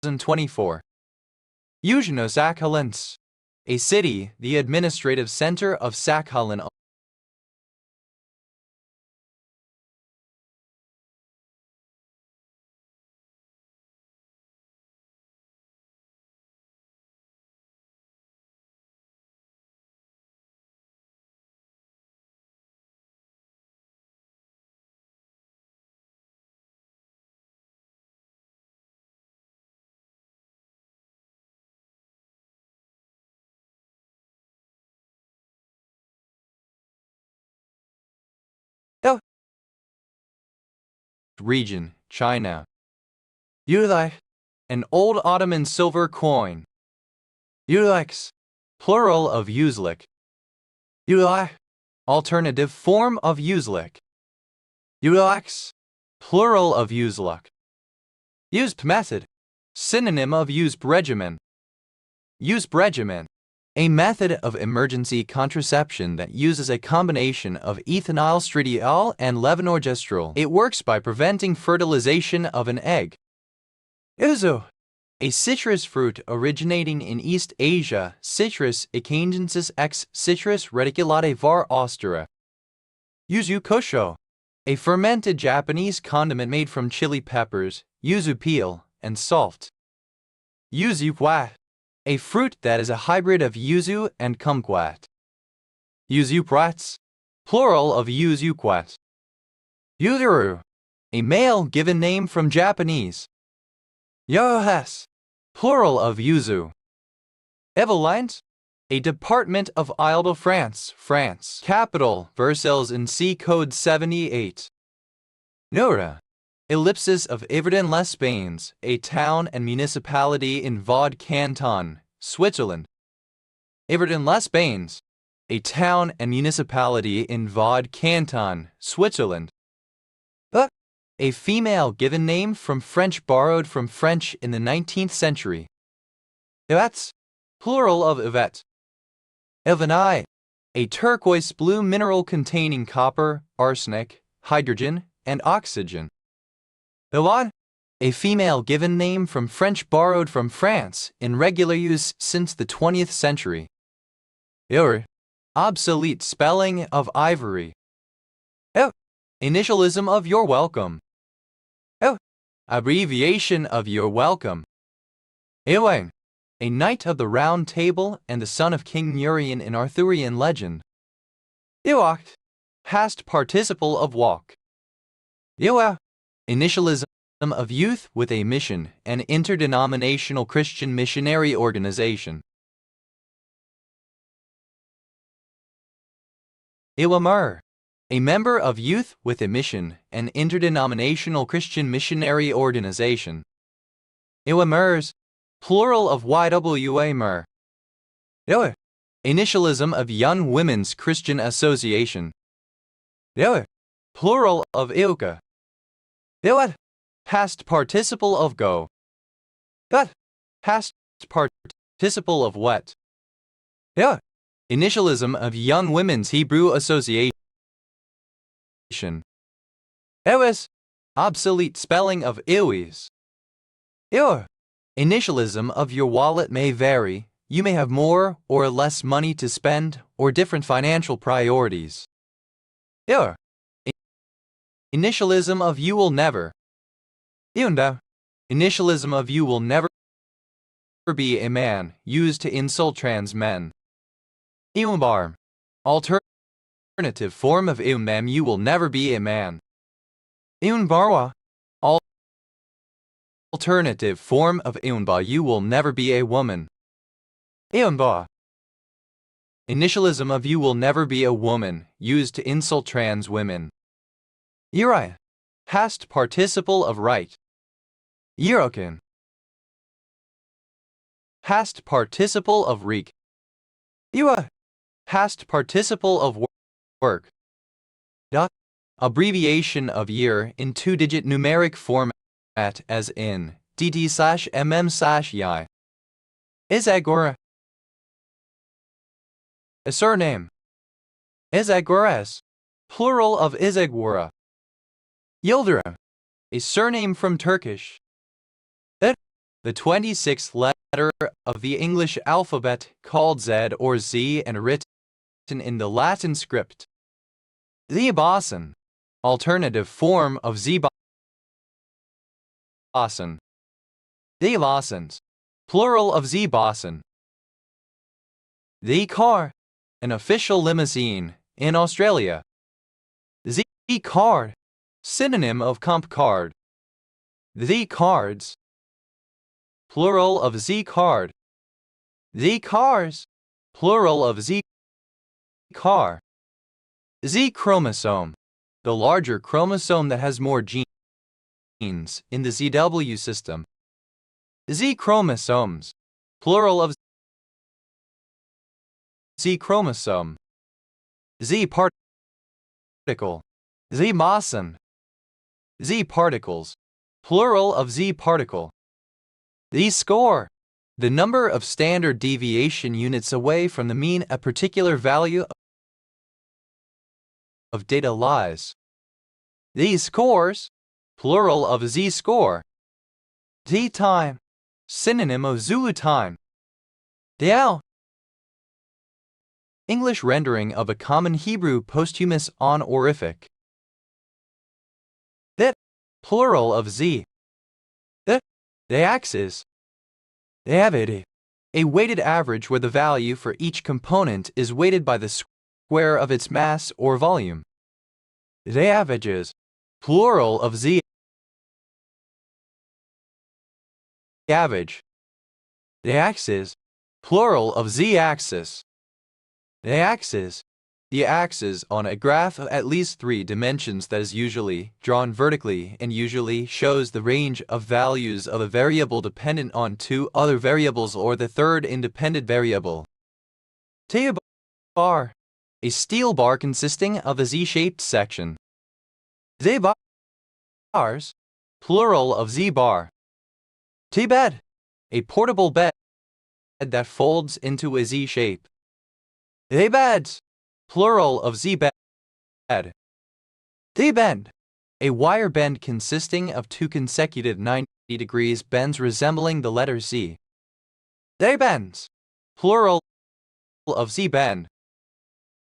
2024. Yuzhno-Sakhalinsk, a city, the administrative center of Sakhalin. Region, China. Yulai, an old Ottoman silver coin. Yuleks, plural of Uzlik. Yulai, alternative form of Uzlik. Uleks, plural of Uzluk. Used method, synonym of used regimen. Used regimen, a method of emergency contraception that uses a combination of ethinylestradiol and levonorgestrel. It works by preventing fertilization of an egg. Yuzu, a citrus fruit originating in East Asia, Citrus acangensis x Citrus reticulata var. Austria. Yuzu kosho, a fermented Japanese condiment made from chili peppers, yuzu peel, and salt. Yuzu wa, a fruit that is a hybrid of yuzu and kumquat. Yuzu prats, plural of yuzu quat. Yuzuru, a male given name from Japanese. Yohes, plural of yuzu. Evelines, a department of Île-de-France, France. Capital, Versailles in C code 78. Nora, ellipsis of Yverdon-les-Bains, a town and municipality in Vaud Canton, Switzerland. Yverdon-les-Bains, a town and municipality in Vaud Canton, Switzerland. A female given name from French borrowed from French in the 19th century. Yvette, plural of Yvette. Evanai, a turquoise blue mineral containing copper, arsenic, hydrogen, and oxygen. Ilan, a female given name from French borrowed from France in regular use since the 20th century. Ur, obsolete spelling of ivory. Initialism of you're welcome. Abbreviation of you're welcome. Ewain, a knight of the Round Table and the son of King Urien in Arthurian legend. Iwacht, past participle of walk. Iwa, initialism of youth with a mission, an interdenominational Christian missionary organization. Iwamur, a member of Youth with a Mission, an interdenominational Christian missionary organization. Iwamurs, plural of YWAMUR. Iwa, initialism of Young Women's Christian Association. Iwa, plural of Iuka. Iwa, past participle of go. That, past participle of what? Iwa, initialism of Young Women's Hebrew Association. Ewes, obsolete spelling of Iwis. Iwa, initialism of your wallet may vary, you may have more or less money to spend or different financial priorities. Iwa, initialism of you will never. Iunda, initialism of you will never be a man, used to insult trans men. Iumbar, alternative form of Iumbam, you will never be a man. Iunbarwa, alternative form of Iunba, you will never be a woman. Iunba, initialism of you will never be a woman, used to insult trans women. Uri, past participle of right. Irokin, past participle of reek. Iwa, past participle of work. Dot, abbreviation of year in two-digit numeric format as in dt/mm/yi. Izagora, a surname. Izagoras, plural of Izagora. Yildirim, a surname from Turkish. the 26th letter of the English alphabet called Z or Z and written in the Latin script. The boson, alternative form of Z boson. The bosons, plural of Z boson. The car, an official limousine in Australia. The card, synonym of comp card. The cards, plural of Z card. The cars, plural of Z car. Z chromosome, the larger chromosome that has more genes in the ZW system. Z chromosomes, plural of Z chromosome. Z particle, Z boson. Z particles, plural of Z particle. The score, the number of standard deviation units away from the mean a particular value of data lies. The scores, plural of Z score. The time, synonym of Zulu time. The English rendering of a common Hebrew posthumous honorific. The, plural of Z. The axis. The avid, a weighted average where the value for each component is weighted by the square of its mass or volume. The averages, plural of Z. Average. The axis, plural of Z axis. The axis on a graph of at least 3 dimensions that is usually drawn vertically and usually shows the range of values of a variable dependent on 2 other variables or the third independent variable. T bar, a steel bar consisting of a Z-shaped section. Z bars, plural of Z bar. T bed, a portable bed that folds into a Z shape. The beds, plural of Z bed. The bend, a wire bend consisting of 2 consecutive 90 degrees bends resembling the letter Z. The bends, plural of Z bend.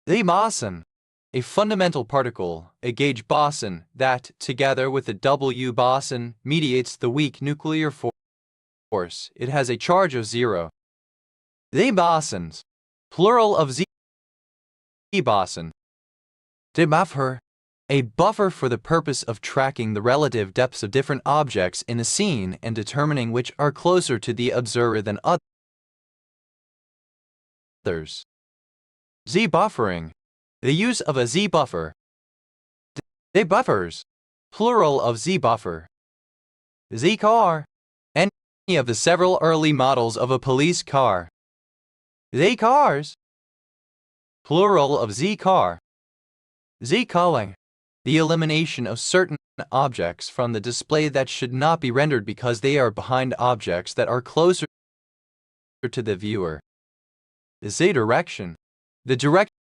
The boson, a fundamental particle, a gauge boson that, together with the W boson, mediates the weak nuclear force. It has a charge of 0. The bosons, plural of Z boson. The buffer, a buffer for the purpose of tracking the relative depths of different objects in a scene and determining which are closer to the observer than others. Z buffering, the use of a Z buffer. The buffers, plural of Z buffer. Z car, any of the several early models of a police car. The cars, plural of Z car. Z culling, the elimination of certain objects from the display that should not be rendered because they are behind objects that are closer to the viewer. The Z direction, the direction